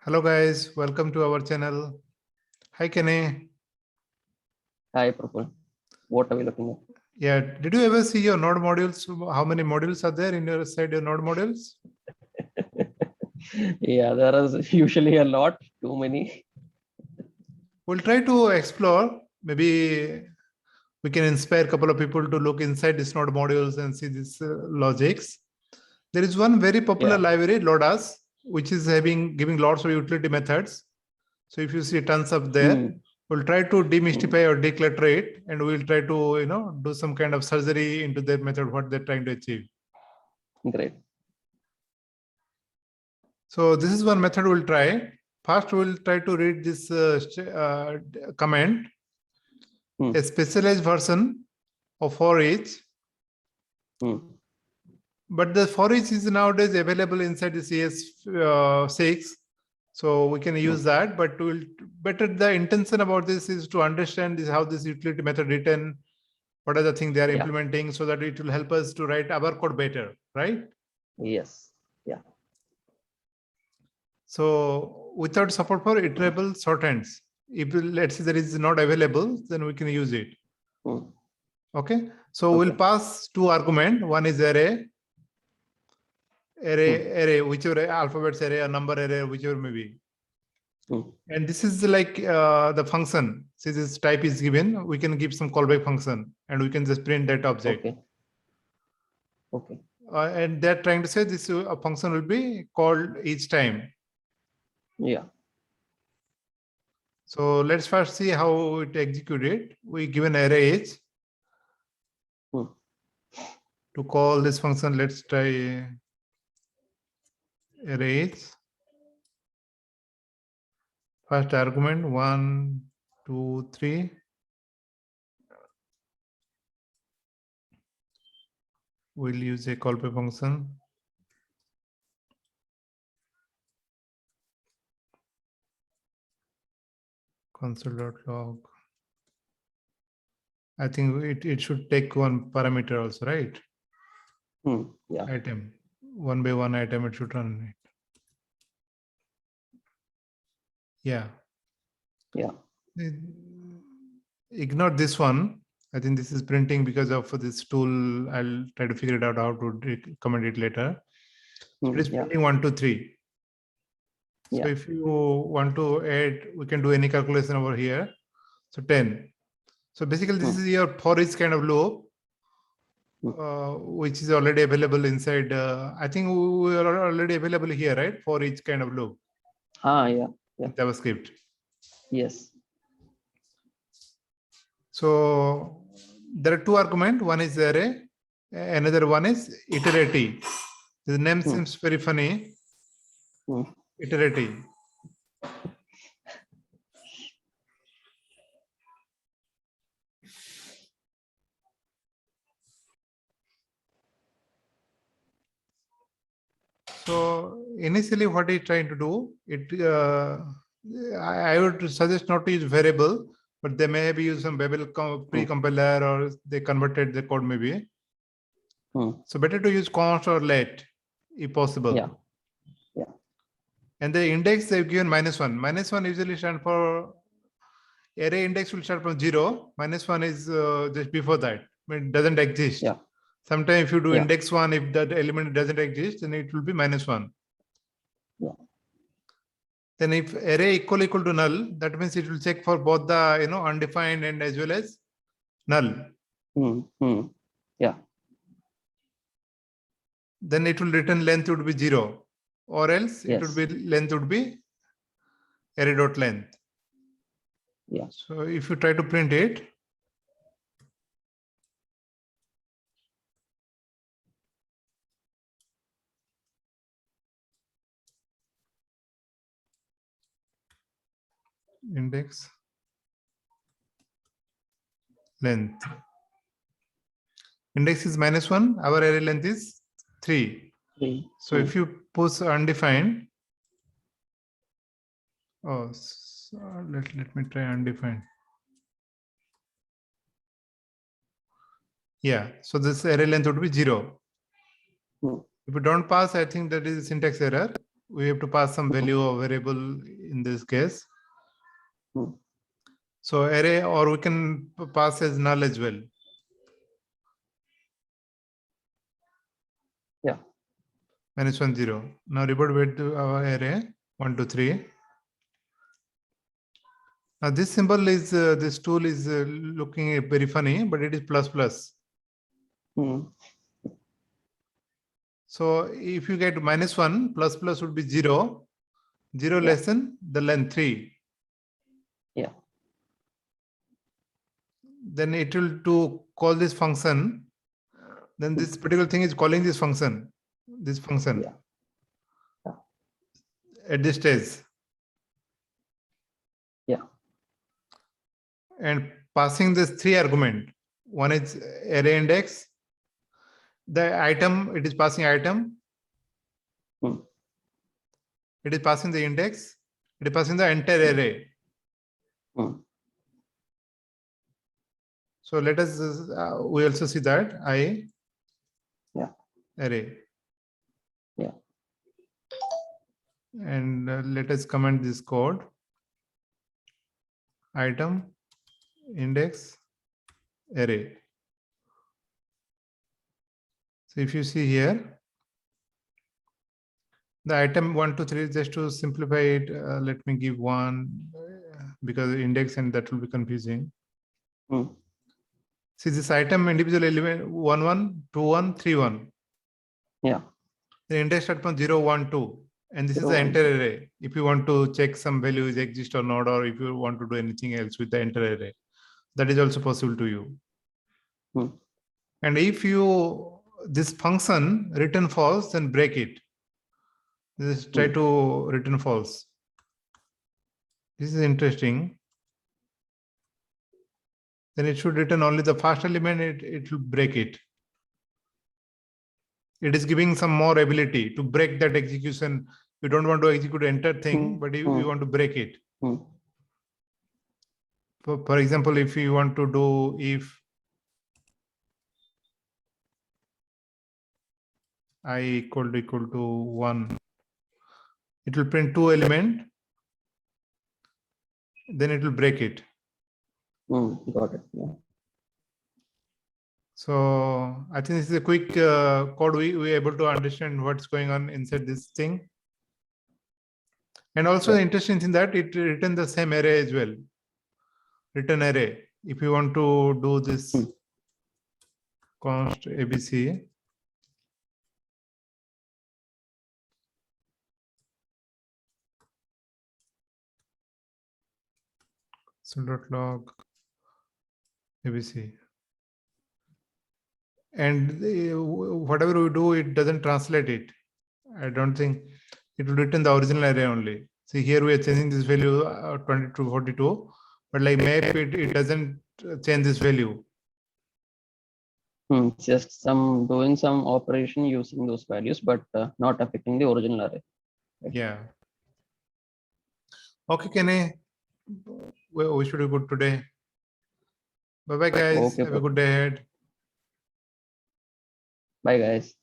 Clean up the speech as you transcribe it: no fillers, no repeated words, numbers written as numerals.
Hello guys, welcome to our channel. Hi Kenny. Hi, Praful. What are we looking at? Yeah, did you ever see your node modules? How many modules are there in your side, your node modules? Yeah, there is usually a lot, too many. We'll try to explore. Maybe we can inspire a couple of people to look inside these node modules and see these logics. There is one very popular library, Lodas, which is giving lots of utility methods. So if you see tons up there, we'll try to demystify or declutter it, and we'll try to do some kind of surgery into their method, what they're trying to achieve. Great. So this is one method we'll try. First, we'll try to read this command, a specialized version of for each. But the for each is nowadays available inside the CS6. So we can use that, but the intention about this is to understand how this utility method written, what are the things they are implementing, so that it will help us to write our code better, right? Yes. Yeah. So without support for iterable shorthands, if let's say there is not available, then we can use it. Okay. So we'll pass two arguments. One is array, whichever alphabets array or number array, whichever may be. And this is like the function. Since this type is given, we can give some callback function, and we can just print that object. Okay. And they're trying to say this function will be called each time. Yeah. So let's first see how it executed. We give an array age. To call this function, let's try array age. First argument 1, 2, 3. We'll use a callback function. Console.log. I think it should take one parameter also, right? Yeah. Item. One by one item it should run it. Yeah. Yeah. Ignore this one. I think this is printing because of this tool. I'll try to figure it out how to comment it later. So it is printing 1, 2, 3. So if you want to add, we can do any calculation over here. So 10. So basically this is your for each kind of loop, which is already available inside. I think we are already available here, right? For each kind of loop. Yeah. JavaScript. Yes. So there are two arguments. One is array, another one is iterative. The name seems very funny. Iterative. So initially what it's trying to do, I would suggest not to use variable, but they may be used some Babel pre-compiler or they converted the code maybe. So better to use const or let if possible. Yeah. And the index they've given -1. -1 usually stand for array index will start from 0. -1 is just before that. It doesn't exist. Yeah. Sometimes if you do index 1, if that element doesn't exist, then it will be -1. Yeah. Then if array equal to null, that means it will check for both the undefined and as well as null. Yeah. Then it will return length would be 0, or else it would be length would be array.length. Yeah. So if you try to print it, index length. Index is -1, our array length is 3. So if you push undefined, let me try undefined. Yeah, so this array length would be 0. If you don't pass, I think that is a syntax error. we have to pass some value or variable in this case. Hmm. So array, or we can pass as null as well. Yeah. -1, 0. Now revert back to our array 1, 2, 3. Now this symbol is this tool is looking very funny, but it is plus plus. Hmm. So if you get -1, plus plus would be 0. 0 Yeah. less than the length 3. Yeah. Then it will to call this function. Then this particular thing is calling this function. Yeah. At this stage. Yeah. And passing this 3 argument. One is array index. The item, it is passing item. Hmm. It is passing the index. It is passing the entire array. Hmm. So let us, we also see that Yeah. array. Yeah. And let us comment this code. Item, index, array. So if you see here, the item 1, 2, 3, just to simplify it, let me give 1 because index and that will be confusing. Hmm. See this item individual element 1, 1, 2, 1, 3, 1. Yeah. The index start from 0, 1, 2. And this is 0, the 1, entire array. If you want to check some values exist or not, or if you want to do anything else with the entire array, that is also possible to you. Hmm. And if you, this function return false, then break it. Just try to return false. This is interesting. Then it should return only the first element, it will break it. It is giving some more ability to break that execution. You don't want to execute the entire thing, but you want to break it. Hmm. For example, if you want to do if I equal to 1, it will print 2 element, then it will break it. Got it. Yeah. So I think this is a quick code we able to understand what's going on inside this thing. And also the interesting thing that it return the same array as well. Return array. If you want to do this const ABC, console.log ABC, and whatever we do, it doesn't translate it. I don't think it will return the original array only. See here we are changing this value 20 to 42, but like map it doesn't change this value. Just doing some operation using those values, but not affecting the original array. Right? Yeah. Okay, Kenny. We should be good today. Bye bye, guys. Okay, Have a good day ahead. Bye, guys.